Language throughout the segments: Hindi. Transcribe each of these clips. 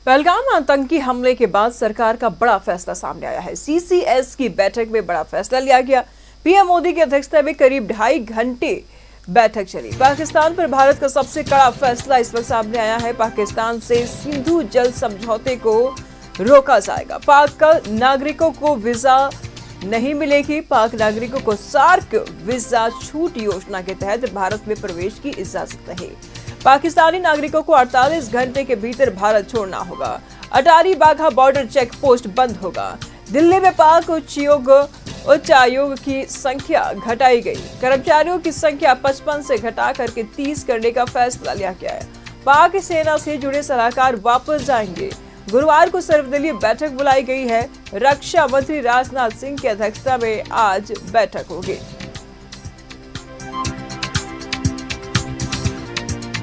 पहलगाम आतंकी हमले के बाद सरकार का बड़ा फैसला सामने आया है। सीसीएस की बैठक में बड़ा फैसला लिया गया। पीएम मोदी की अध्यक्षता में करीब 2.5 घंटे बैठक चली। पाकिस्तान पर भारत का सबसे कड़ा फैसला इस वक्त सामने आया है। पाकिस्तान से सिंधु जल समझौते को रोका जाएगा। पाक नागरिकों को वीजा नहीं मिलेगी। पाक नागरिकों को सार्क वीजा छूट योजना के तहत भारत में प्रवेश की इजाजत नहीं। पाकिस्तानी नागरिकों को 48 घंटे के भीतर भारत छोड़ना होगा। अटारी बाघा बॉर्डर चेक पोस्ट बंद होगा। दिल्ली में पाक उच्चायोग की संख्या घटाई गई। कर्मचारियों की संख्या 55 से घटा करके 30 करने का फैसला लिया गया है। पाक सेना से जुड़े सलाहकार वापस जाएंगे। गुरुवार को सर्वदलीय बैठक बुलाई गई है। रक्षा मंत्री राजनाथ सिंह की अध्यक्षता में आज बैठक होगी।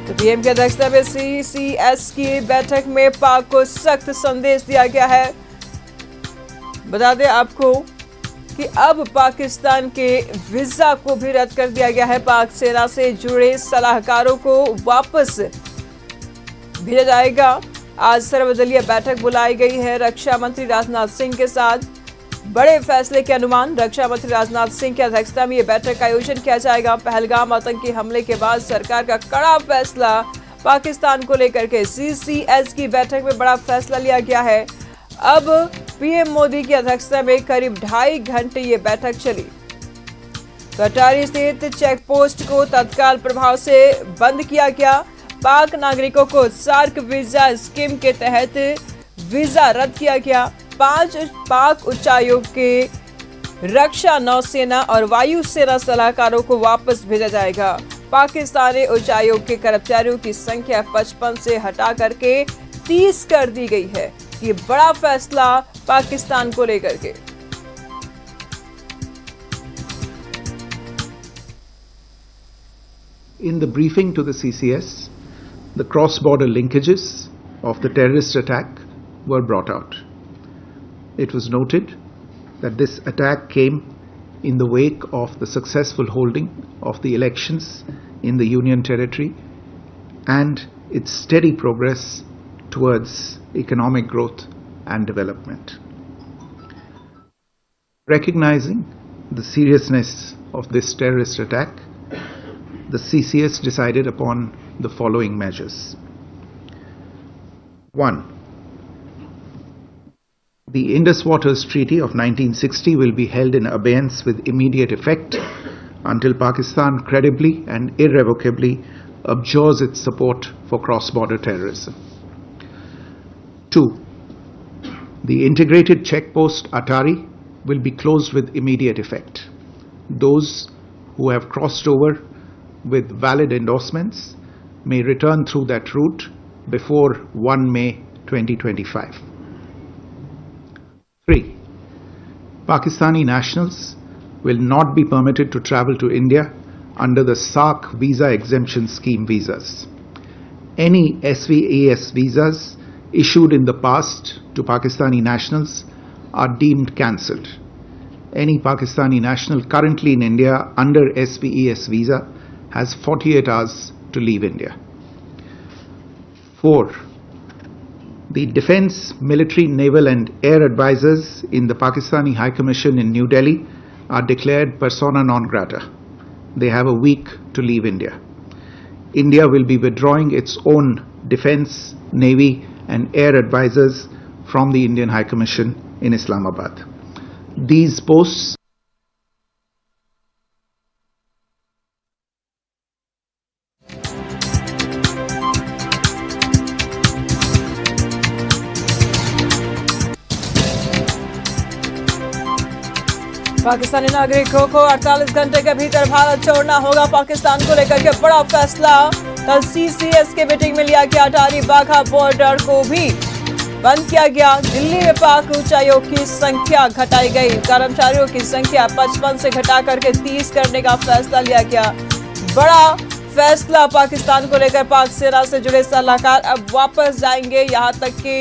तो पीएम की अध्यक्षता में सीसीएस की बैठक में पाक को सख्त संदेश दिया गया है। बता दें आपको कि अब पाकिस्तान के वीजा को भी रद्द कर दिया गया है। पाक सेना से जुड़े सलाहकारों को वापस भेजा जाएगा। आज सर्वदलीय बैठक बुलाई गई है। रक्षा मंत्री राजनाथ सिंह के साथ बड़े फैसले के अनुमान। रक्षा मंत्री राजनाथ सिंह की अध्यक्षता में यह बैठक का आयोजन किया जाएगा। पहलगाम आतंकी हमले के बाद सरकार का कड़ा फैसला पाकिस्तान को लेकर के सीसीएस की बैठक में बड़ा फैसला लिया गया है। अब पीएम मोदी की अध्यक्षता में करीब 2.5 घंटे ये बैठक चली। अटारी स्थित चेक पोस्ट को तत्काल प्रभाव से बंद किया गया। पाक नागरिकों को सार्क वीजा स्कीम के तहत वीजा रद्द किया गया। 5 पाक उच्चायोग के रक्षा, नौसेना और वायुसेना सलाहकारों को वापस भेजा जाएगा। पाकिस्तानी उच्चायोग के कर्मचारियों की संख्या 55 से हटा करके 30 कर दी गई है। ये बड़ा फैसला पाकिस्तान को लेकर के। In the briefing to the CCS, the cross-border linkages of the terrorist attack were brought out. It was noted that this attack came in the wake of the successful holding of the elections in the Union Territory and its steady progress towards economic growth and development. Recognizing the seriousness of this terrorist attack, the CCS decided upon the following measures. 1. The Indus Waters Treaty of 1960 will be held in abeyance with immediate effect until Pakistan credibly and irrevocably abjures its support for cross-border terrorism. 2. The integrated checkpost Atari will be closed with immediate effect. Those who have crossed over with valid endorsements may return through that route before 1 May 2025. 3. Pakistani nationals will not be permitted to travel to India under the SARC visa exemption scheme visas. Any SVES visas issued in the past to Pakistani nationals are deemed cancelled. Any Pakistani national currently in India under SVES visa has 48 hours to leave India. 4. The defense, military, naval and air advisors in the Pakistani High Commission in New Delhi are declared persona non grata. They have a week to leave India. India will be withdrawing its own defense, navy and air advisors from the Indian High Commission in Islamabad. These posts Pakistani नागरिकों को 48 घंटे के भीतर भारत छोड़ना होगा। पाकिस्तान को लेकर के बड़ा फैसला कल सीसीएस के मीटिंग में लिया गया। अटारी बाघा बॉर्डर को भी बंद किया गया। दिल्ली में पाक उच्चायोग की संख्या घटाई गई। कर्मचारियों की संख्या 55 से घटा करके 30 करने का फैसला लिया गया। बड़ा फैसला पाकिस्तान को लेकर। पाक सेना से जुड़े सलाहकार अब वापस जाएंगे। यहाँ तक कि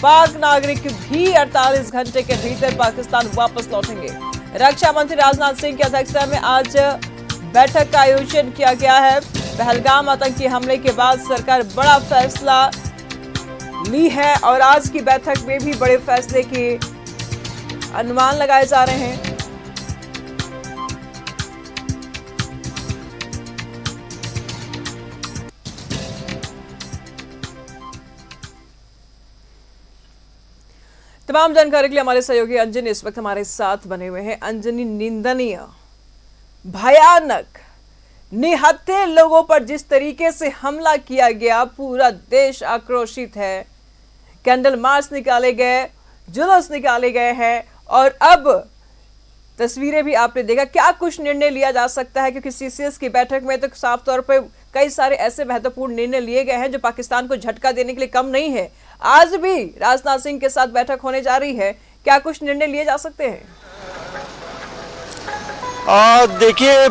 पाक नागरिक भी 48 घंटे के भीतर पाकिस्तान वापस लौटेंगे। रक्षा मंत्री राजनाथ सिंह की अध्यक्षता में आज बैठक का आयोजन किया गया है। पहलगाम आतंकी हमले के बाद सरकार बड़ा फैसला ली है और आज की बैठक में भी बड़े फैसले के अनुमान लगाए जा रहे हैं। तमाम जानकारी के लिए हमारे सहयोगी अंजनी इस वक्त हमारे साथ बने हुए हैं। अंजनी, निंदनीय, भयानक, निहत्थे लोगों पर जिस तरीके से हमला किया गया, पूरा देश आक्रोशित है। कैंडल मार्च निकाले गए, जुलूस निकाले गए हैं और अब तस्वीरें भी आपने देखा। क्या कुछ निर्णय लिया जा सकता है, क्योंकि सीसीएस की बैठक में तो साफ तौर पर कई सारे ऐसे महत्वपूर्ण निर्णय लिए गए हैं जो पाकिस्तान को झटका देने के लिए कम नहीं है। आज भी राजनाथ सिंह के साथ बैठक होने जा रही है, क्या कुछ निर्णय लिए जा सकते हैं? देखिए,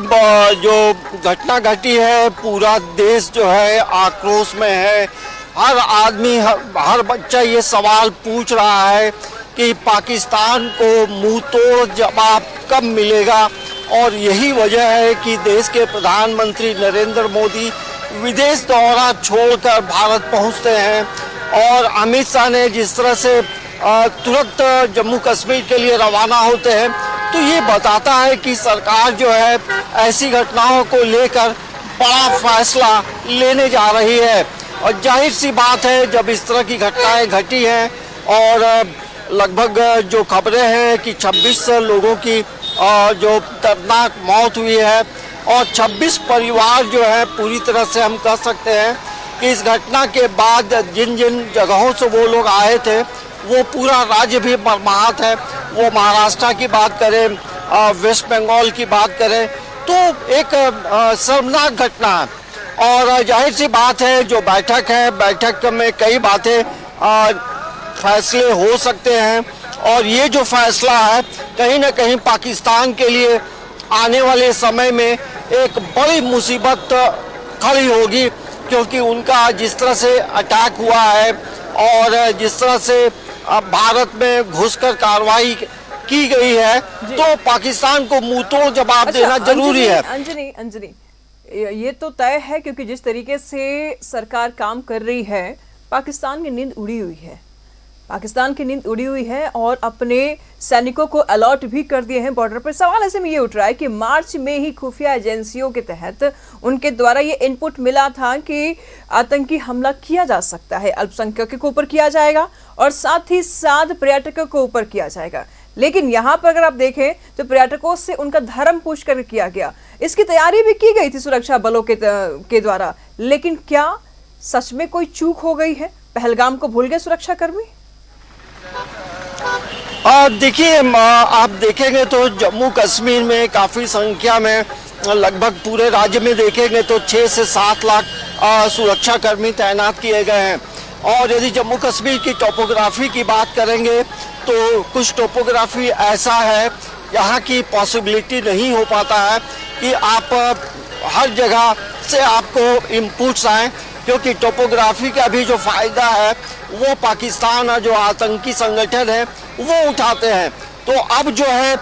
जो घटना घटी है, पूरा देश जो है आक्रोश में है। हर आदमी, हर बच्चा ये सवाल पूछ रहा है कि पाकिस्तान को मुंह तोड़ जवाब कब मिलेगा। और यही वजह है कि देश के प्रधानमंत्री नरेंद्र मोदी विदेश दौरा छोड़कर भारत पहुंचते हैं। और अमित शाह ने जिस तरह से तुरंत जम्मू कश्मीर के लिए रवाना होते हैं, तो ये बताता है कि सरकार जो है ऐसी घटनाओं को लेकर बड़ा फैसला लेने जा रही है। और जाहिर सी बात है, जब इस तरह की घटनाएं घटी हैं और लगभग जो खबरें हैं कि 26 लोगों की जो दर्दनाक मौत हुई है और 26 परिवार जो है पूरी तरह से हम कह सकते हैं कि इस घटना के बाद जिन जिन जगहों से वो लोग आए थे वो पूरा राज्य भी मर्माहत है। वो महाराष्ट्र की बात करें, वेस्ट बंगाल की बात करें, तो एक शर्मनाक घटना है। और जाहिर सी बात है, जो बैठक है, बैठक में कई बातें फैसले हो सकते हैं। और ये जो फैसला है कहीं ना कहीं पाकिस्तान के लिए आने वाले समय में एक बड़ी मुसीबत खड़ी होगी, क्योंकि उनका जिस तरह से अटैक हुआ है और जिस तरह से भारत में घुसकर कार्रवाई की गई है, तो पाकिस्तान को मुंहतोड़ जवाब देना जरूरी है। अंजनी, ये तो तय है, क्योंकि जिस तरीके से सरकार काम कर रही है, पाकिस्तान की नींद उड़ी हुई है। पाकिस्तान की नींद उड़ी हुई है और अपने सैनिकों को अलर्ट भी कर दिए हैं बॉर्डर पर। सवाल ऐसे में ये उठ रहा है कि मार्च में ही खुफिया एजेंसियों के तहत उनके द्वारा ये इनपुट मिला था कि आतंकी हमला किया जा सकता है, अल्पसंख्यकों के ऊपर किया जाएगा और साथ ही साथ पर्यटकों के ऊपर किया जाएगा। लेकिन यहाँ पर अगर आप देखें तो पर्यटकों से उनका धर्म पूछ कर किया गया। इसकी तैयारी भी की गई थी सुरक्षा बलों के द्वारा, लेकिन क्या सच में कोई चूक हो गई है? पहलगाम को भूल गए सुरक्षा कर्मी? देखिए, आप देखेंगे तो जम्मू कश्मीर में काफ़ी संख्या में, लगभग पूरे राज्य में देखेंगे तो 6 से 7 लाख सुरक्षा कर्मी तैनात किए गए हैं। और यदि जम्मू कश्मीर की टोपोग्राफी की बात करेंगे तो कुछ टोपोग्राफी ऐसा है, यहाँ की पॉसिबिलिटी नहीं हो पाता है कि आप हर जगह से आपको इनपुट्स आएँ, क्योंकि टोपोग्राफी का भी जो फ़ायदा है वो पाकिस्तान और जो आतंकी संगठन है वो उठाते हैं। तो अब जो है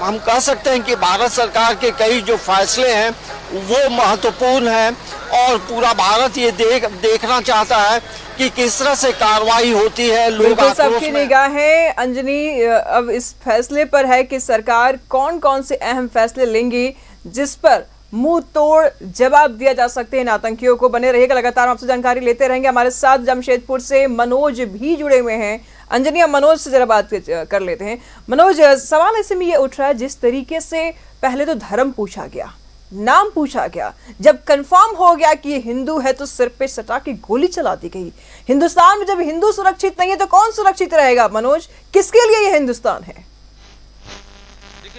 हम कह सकते हैं कि भारत सरकार के कई जो फैसले हैं वो महत्वपूर्ण हैं और पूरा भारत ये देखना चाहता है कि किस तरह से कार्रवाई होती है। लोग सबकी निगाहें अंजनी अब इस फैसले पर है कि सरकार कौन कौन से अहम फैसले लेंगी जिस पर मुंह तोड़ जवाब दिया जा सकते हैं इन आतंकियों को। बने रहिएगा, लगातार आपसे जानकारी लेते रहेंगे। हमारे साथ जमशेदपुर से मनोज भी जुड़े हुए हैं। अंजनी, मनोज से जरा बात कर लेते हैं। मनोज, सवाल ऐसे में ये उठ रहा है, जिस तरीके से पहले तो धर्म पूछा गया, नाम पूछा गया, जब कंफर्म हो गया कि ये हिंदू है तो सिर पे सटा के गोली चला दी गई। हिंदुस्तान में जब हिंदू सुरक्षित नहीं है तो कौन सुरक्षित रहेगा? मनोज, किसके लिए ये हिंदुस्तान है?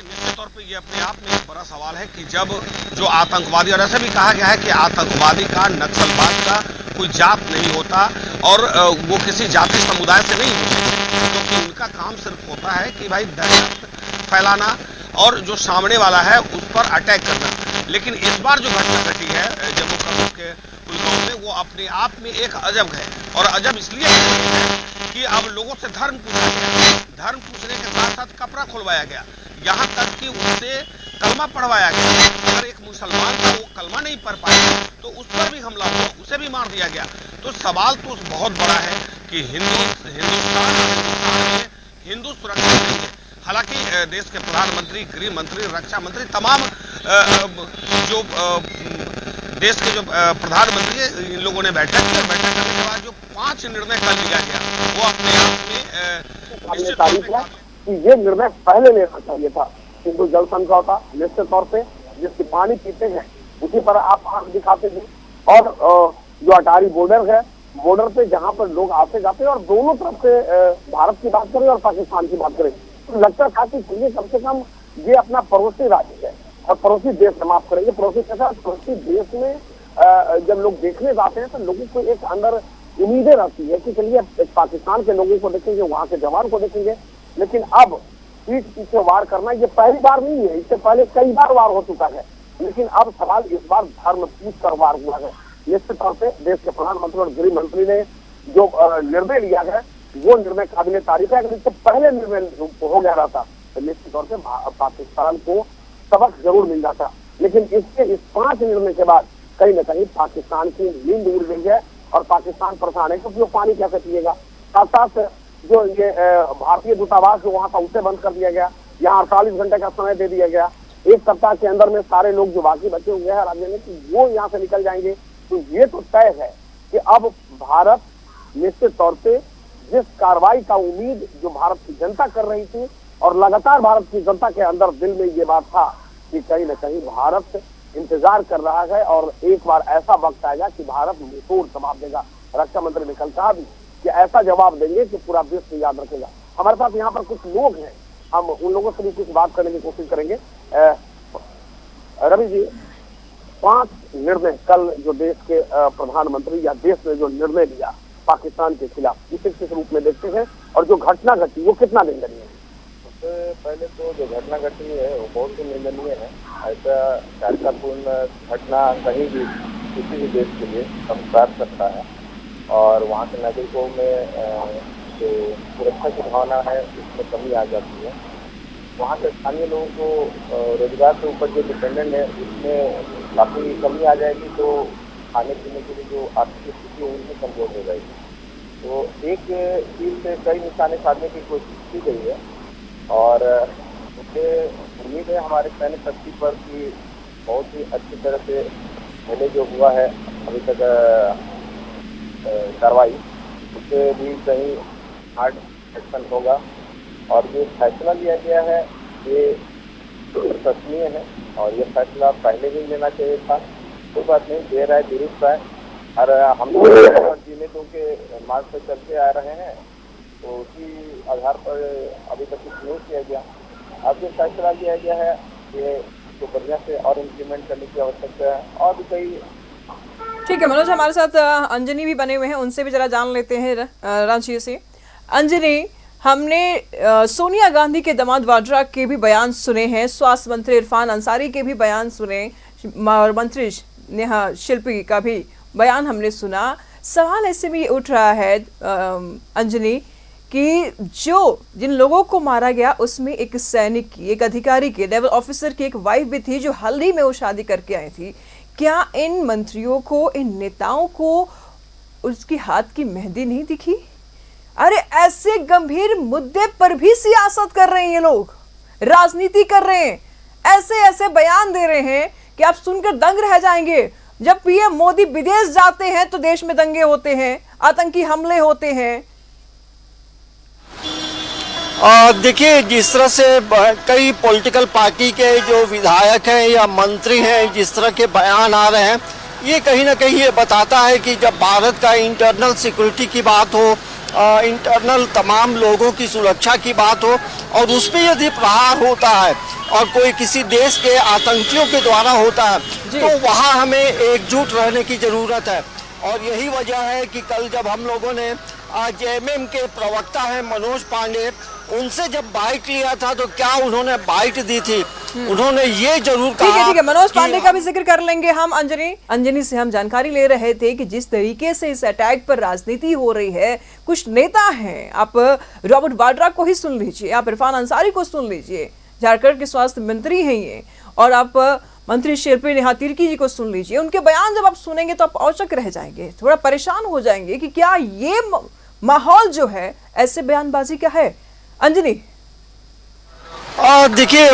निश्चित तौर पे ये अपने आप में एक बड़ा सवाल है कि जब जो आतंकवादी, और ऐसा भी कहा गया है कि आतंकवादी का, नक्सलवाद का कोई जात नहीं होता और वो किसी जाति समुदाय से नहीं होते, क्योंकि उनका काम सिर्फ होता है कि भाई दहशत फैलाना और जो सामने वाला है उस पर अटैक करना। लेकिन इस बार जो घटना घटी है जम्मू कश्मीर के कुलगांव में, वो अपने आप में एक अजब है। और अजब इसलिए है कि अब लोगों से धर्म पूछा गया, धर्म पूछने के साथ साथ कपड़ा खुलवाया गया, यहाँ तक कि उससे कलमा पढ़वाया गया। अगर एक मुसलमान था वो कलमा नहीं पढ़ पाया तो उस पर भी हमला हुआ, उसे भी मार दिया गया। तो सवाल तो बहुत बड़ा है कि हिंदुस्तान में हिंदू सुरक्षा नहीं है। हालांकि देश के प्रधानमंत्री, गृह मंत्री, रक्षा मंत्री, तमाम जो देश के जो प्रधानमंत्री है, इन लोगों ने बैठक की और बैठक करने के बाद जो 5 निर्णय कर लिया गया वो अपने आप में निश्चित तारीफ है कि ये निर्णय पहले लेना चाहिए था। सिंधु जल समझौता निश्चित तौर पे जिसकी पानी पीते हैं उसी पर आप आंख दिखाते थे, और जो अटारी बॉर्डर है, बॉर्डर पे जहाँ पर लोग आते जाते हैं और दोनों तरफ से भारत की बात करें और पाकिस्तान की बात करें, तो लगता था कि चलिए कम से कम ये अपना पड़ोसी राज्य है और पड़ोसी देश से माफ करेंगे। पड़ोसी देश में जब लोग देखने जाते हैं तो लोगों को एक अंदर उम्मीदें रहती है कि चलिए पाकिस्तान के लोगों को देखेंगे, वहां के जवान को देखेंगे। लेकिन अब पीठ पीछे वार करना ये पहली बार नहीं है, इससे पहले कई बार वार हो चुका है, लेकिन अब सवाल इस बार धर्म पूछ कर वार हुआ है। निश्चित तौर पे देश के प्रधानमंत्री और गृह मंत्री ने जो निर्णय लिया है वो निर्णय काबिल तारीफ है। अगर इससे पहले निर्णय हो गया रहता तो निश्चित तौर से पाकिस्तान को सबक जरूर मिल जाता, लेकिन इस 5 निर्णय के बाद कहीं न कहीं पाकिस्तान की नींद उड़ गई है और पाकिस्तान परेशान है क्योंकि वो पानी कैसे पिएगा। साथ साथ जो ये भारतीय दूतावास जो वहां था उसे बंद कर दिया गया, यहाँ 48 घंटे का समय दे दिया गया, 1 सप्ताह के अंदर में सारे लोग जो बाकी बचे हुए हैं राज्य में कि वो यहाँ से निकल जाएंगे। तो ये तो तय है कि अब भारत निश्चित तौर पे जिस कार्रवाई का उम्मीद जो भारत की जनता कर रही थी और लगातार भारत की जनता के अंदर दिल में ये बात था कि कहीं न कहीं भारत इंतजार कर रहा है और एक बार ऐसा वक्त आएगा कि भारत मुंहतोड़ जवाब देगा। रक्षा मंत्री ने कल कहा भी कि ऐसा जवाब देंगे कि पूरा विश्व याद रखेगा। हमारे साथ यहाँ पर कुछ लोग हैं, हम उन लोगों से भी कुछ बात करने की कोशिश करेंगे। रवि जी, 5 निर्णय कल जो देश के प्रधानमंत्री या देश ने जो निर्णय लिया पाकिस्तान के खिलाफ, इसे किस रूप में देखते हैं और जो घटना घटी वो कितना निंदनीय है? सबसे पहले तो जो घटना घटी है वो बहुत ही निंदनीय है। ऐसा शांतिपूर्ण घटना कहीं भी किसी भी देश के लिए संस्कार सकता है और वहाँ के नागरिकों में जो सुरक्षा की भावना है उसमें कमी आ जाती है। वहाँ के स्थानीय लोगों को रोजगार के ऊपर जो डिपेंडेंट है उसमें काफ़ी कमी आ जाएगी, तो खाने पीने के लिए जो आर्थिक स्थिति है उनमें कमजोर हो जाएगी। तो एक चीज से कई निशाने साधने की कोशिश की गई है और मुझे उम्मीद है हमारे सैन्य शक्ति पर कि बहुत ही अच्छी तरह से पहले जो हुआ है अभी तक कार्रवाई, उससे भी कहीं हार्ड एक्शन होगा। और जो फैसला लिया गया है ये प्रशंसनीय है और ये फैसला पहले ही लेना चाहिए था। कोई बात नहीं, देर आए दुरुस्त आए, और हम लोग जिले के मार्ग पर चलते आ रहे हैं तो उसी आधार पर अभी तक कुछ नहीं किया गया। अब जो फैसला लिया गया है ये तो बढ़िया से और इम्प्लीमेंट करने की आवश्यकता है। और भी कई ठीक है मनोज, हमारे साथ अंजनी भी बने हुए हैं, उनसे भी जरा जान लेते हैं रांची से। अंजनी, हमने सोनिया गांधी के दामाद वाड्रा के भी बयान सुने हैं, स्वास्थ्य मंत्री इरफान अंसारी के भी बयान सुने और मंत्री नेहा शिल्पी का भी बयान हमने सुना। सवाल ऐसे भी उठ रहा है अंजनी कि जिन लोगों को मारा गया उसमें एक सैनिक की, एक अधिकारी की, लेवल ऑफिसर की एक वाइफ भी थी जो हाल ही में वो शादी करके आई थी। क्या इन मंत्रियों को, इन नेताओं को उसकी हाथ की मेहंदी नहीं दिखी? अरे ऐसे गंभीर मुद्दे पर भी सियासत कर रहे हैं ये लोग, राजनीति कर रहे हैं, ऐसे ऐसे बयान दे रहे हैं कि आप सुनकर दंग रह जाएंगे। जब पीएम मोदी विदेश जाते हैं तो देश में दंगे होते हैं, आतंकी हमले होते हैं। देखिए, जिस तरह से कई पॉलिटिकल पार्टी के जो विधायक हैं या मंत्री हैं, जिस तरह के बयान आ रहे हैं, ये कहीं ना कहीं ये बताता है कि जब भारत का इंटरनल सिक्योरिटी की बात हो, इंटरनल तमाम लोगों की सुरक्षा की बात हो और उस पर यदि प्रहार होता है और कोई किसी देश के आतंकियों के द्वारा होता है तो वहाँ हमें एकजुट रहने की ज़रूरत है। और यही वजह है कि कल जब हम लोगों ने जेएमएम के प्रवक्ता हैं मनोज पांडे, उनसे जब बाइट लिया था तो क्या उन्होंने बाइट दी थी, उन्होंने ये जरूर कहा। ठीक है, मनोज पांडे का भी जिक्र कर लेंगे हम। अंजनी से हम जानकारी ले रहे थे कि जिस तरीके से इस अटैक पर राजनीति हो रही है, कुछ नेता हैं, आप रॉबर्ट वाड्रा को ही सुन लीजिए, आप इरफान अंसारी को सुन लीजिए, झारखंड के स्वास्थ्य मंत्री हैं ये, और आप मंत्री शिल्पी नेहा तिर्की जी को सुन लीजिए। उनके बयान जब आप सुनेंगे तो आप औचक रह जाएंगे, थोड़ा परेशान हो जाएंगे कि क्या ये माहौल जो है ऐसे बयानबाजी का है। अंजनी, देखिए,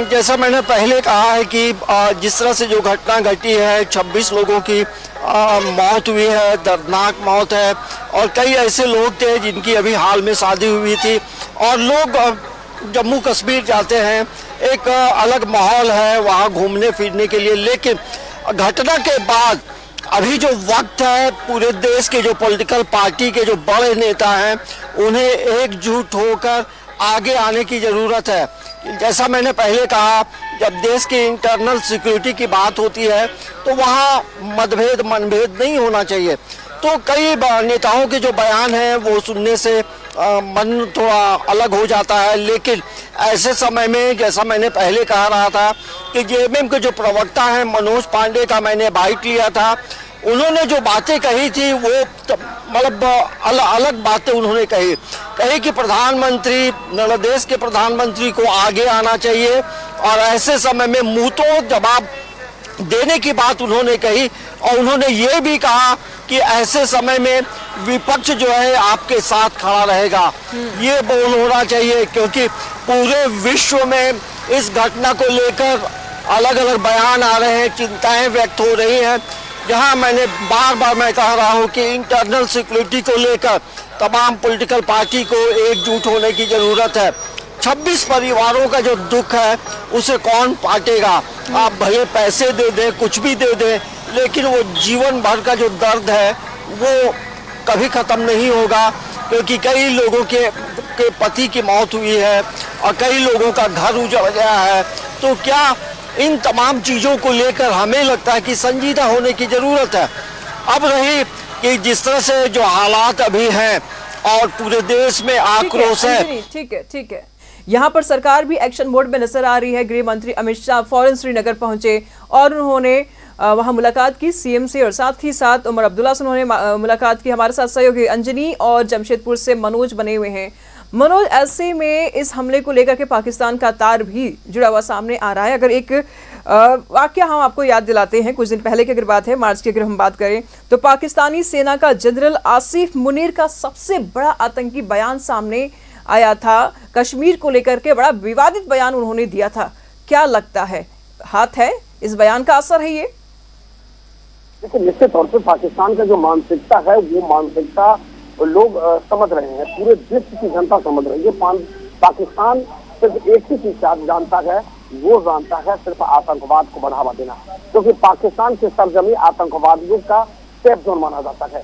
जैसा मैंने पहले कहा है कि जिस तरह से जो घटना घटी है, 26 लोगों की मौत हुई है, दर्दनाक मौत है, और कई ऐसे लोग थे जिनकी अभी हाल में शादी हुई थी, और लोग जम्मू कश्मीर जाते हैं, एक अलग माहौल है वहाँ घूमने फिरने के लिए। लेकिन घटना के बाद अभी जो वक्त है, पूरे देश के जो पॉलिटिकल पार्टी के जो बड़े नेता हैं, उन्हें एकजुट होकर आगे आने की ज़रूरत है। जैसा मैंने पहले कहा, जब देश की इंटरनल सिक्योरिटी की बात होती है तो वहाँ मतभेद मनभेद नहीं होना चाहिए। तो कई नेताओं के जो बयान हैं वो सुनने से मन थोड़ा अलग हो जाता है। लेकिन ऐसे समय में, जैसा मैंने पहले कहा रहा था कि जेएमएम के जो प्रवक्ता हैं मनोज पांडे का मैंने बाइट लिया था, उन्होंने जो बातें कही थी वो मतलब अलग बातें उन्होंने कही कि प्रधानमंत्री, देश के प्रधानमंत्री को आगे आना चाहिए, और ऐसे समय में मुंहतोड़ जवाब देने की बात उन्होंने कही। और उन्होंने ये भी कहा कि ऐसे समय में विपक्ष जो है आपके साथ खड़ा रहेगा। ये बोल होना चाहिए, क्योंकि पूरे विश्व में इस घटना को लेकर अलग अलग बयान आ रहे हैं, चिंताएं व्यक्त हो रही हैं। जहां मैंने बार मैं कह रहा हूं कि इंटरनल सिक्योरिटी को लेकर तमाम पॉलिटिकल पार्टी को एकजुट होने की जरूरत है। 26 परिवारों का जो दुख है उसे कौन बांटेगा? आप भले पैसे दे दें, कुछ भी दे दें, लेकिन वो जीवन भर का जो दर्द है वो कभी खत्म नहीं होगा, क्योंकि कई लोगों के पति की मौत हुई है और कई लोगों का घर उजड़ गया है। तो क्या इन तमाम चीज़ों को लेकर हमें लगता है कि संजीदा होने की ज़रूरत है। अब रही कि जिस तरह से जो हालात अभी हैं और पूरे देश में आक्रोश है। ठीक है। यहाँ पर सरकार भी एक्शन मोड में नजर आ रही है। गृह मंत्री अमित शाह फौरन श्रीनगर पहुंचे और उन्होंने वहां मुलाकात की सीएम से, और साथ ही साथ उमर अब्दुल्ला से उन्होंने मुलाकात की। हमारे साथ सहयोगी अंजनी और जमशेदपुर से मनोज बने हुए हैं। मनोज, ऐसे में इस हमले को लेकर के पाकिस्तान का तार भी जुड़ा हुआ सामने आ रहा है। अगर एक वाकया हम आपको याद दिलाते हैं, कुछ दिन पहले की अगर बात है, मार्च की अगर हम बात करें, तो पाकिस्तानी सेना का जनरल आसिफ मुनीर का सबसे बड़ा आतंकी बयान सामने आया था। कश्मीर को लेकर के बड़ा विवादित बयान उन्होंने दिया था। क्या लगता है, हाथ है इस बयान का, असर है ये? देखिए, निश्चित तौर पर पाकिस्तान का जो मानसिकता है वो मानसिकता लोग समझ रहे हैं, पूरे विश्व की जनता समझ रही है। पाकिस्तान सिर्फ एक ही चीज जानता है, वो जानता है सिर्फ आतंकवाद को बढ़ावा देना, क्योंकि पाकिस्तान की सरजमी आतंकवादियों का सेफ जोन माना जाता है।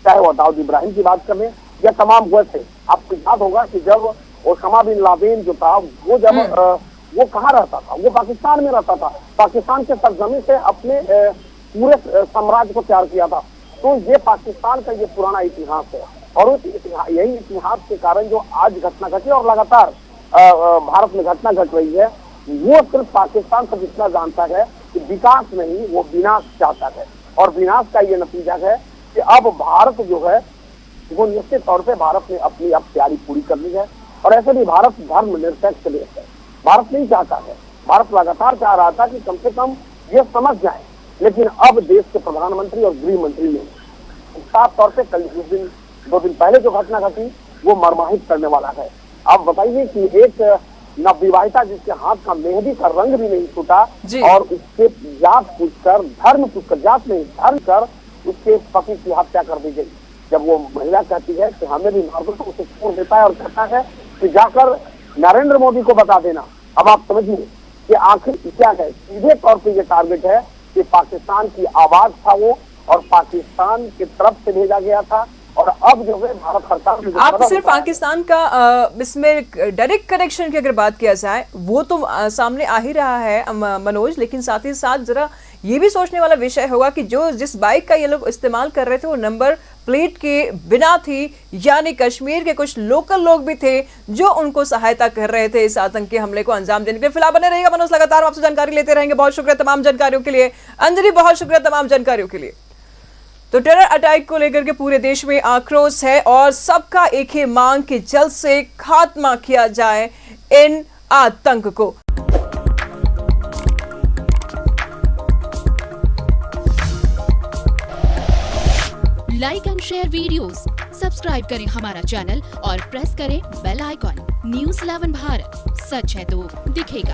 चाहे वो दाऊद इब्राहिम की बात करें या तमाम वैसे, आपको याद होगा कि जब ओसामा बिन लादेन जो था वो जब वो कहाँ रहता था, वो पाकिस्तान में रहता था। पाकिस्तान के सरजमी से अपने पूरे साम्राज्य को तैयार किया था। तो ये पाकिस्तान का ये पुराना इतिहास है, और उस यही इतिहास के कारण जो आज घटना घटी और लगातार भारत में घटना घट रही है, वो सिर्फ पाकिस्तान सब इतना जानता है कि विकास नहीं, वो विनाश चाहता है। और विनाश का ये नतीजा है कि अब भारत जो है वो निश्चित तौर पे भारत ने अपनी अब तैयारी पूरी कर ली है। और ऐसे भी भारत धर्म निरपेक्ष देश है, भारत नहीं चाहता है, भारत लगातार चाह रहा था कि कम से कम ये समझ जाए। लेकिन अब देश के प्रधानमंत्री और गृह मंत्री ने साफ तौर पे कल 2 दिन पहले जो घटना घटी वो मर्माहित करने वाला है। आप बताइए कि एक नवविवाहिता जिसके हाथ का मेहंदी का रंग भी नहीं छूटा और उसके जात पूछकर, धर्म पूछकर, जात नहीं धर्म कर उसके पति की हत्या कर दी गई। जब वो महिला कहती है कि हमें भी मार दो, तो उसे छोड़ देता है और कहता है कि जाकर नरेंद्र मोदी को बता देना। अब आप समझिए कि आखिर क्या है, सीधे तौर पर ये टारगेट है कि पाकिस्तान की आवाज था वो, और पाकिस्तान की तरफ से भेजा गया था। और अब जो है भारत सरकार, आप सिर्फ पाकिस्तान का इसमें डायरेक्ट कनेक्शन की अगर बात किया जाए वो तो सामने आ ही रहा है मनोज, लेकिन साथ ही साथ जरा ये भी सोचने वाला विषय होगा कि जो जिस बाइक का ये लोग इस्तेमाल कर रहे थे वो नंबर प्लेट के बिना थी, यानी कश्मीर के कुछ लोकल लोग भी थे जो उनको सहायता कर रहे थे इस आतंकी हमले को अंजाम देने के लिए। फिलहाल बने रहिएगा मनोज, लगातार आपसे जानकारी लेते रहेंगे। बहुत शुक्रिया तमाम जानकारियों के लिए। अंजलि, बहुत शुक्रिया तमाम जानकारियों के लिए। तो टेरर अटैक को लेकर के पूरे देश में आक्रोश है और सबका एक ही मांग कि जल्द से खात्मा किया जाए इन आतंक को। Like and share videos, subscribe करें हमारा चैनल और प्रेस करें बेल आइकॉन। न्यूज़ 11 भारत, सच है तो दिखेगा।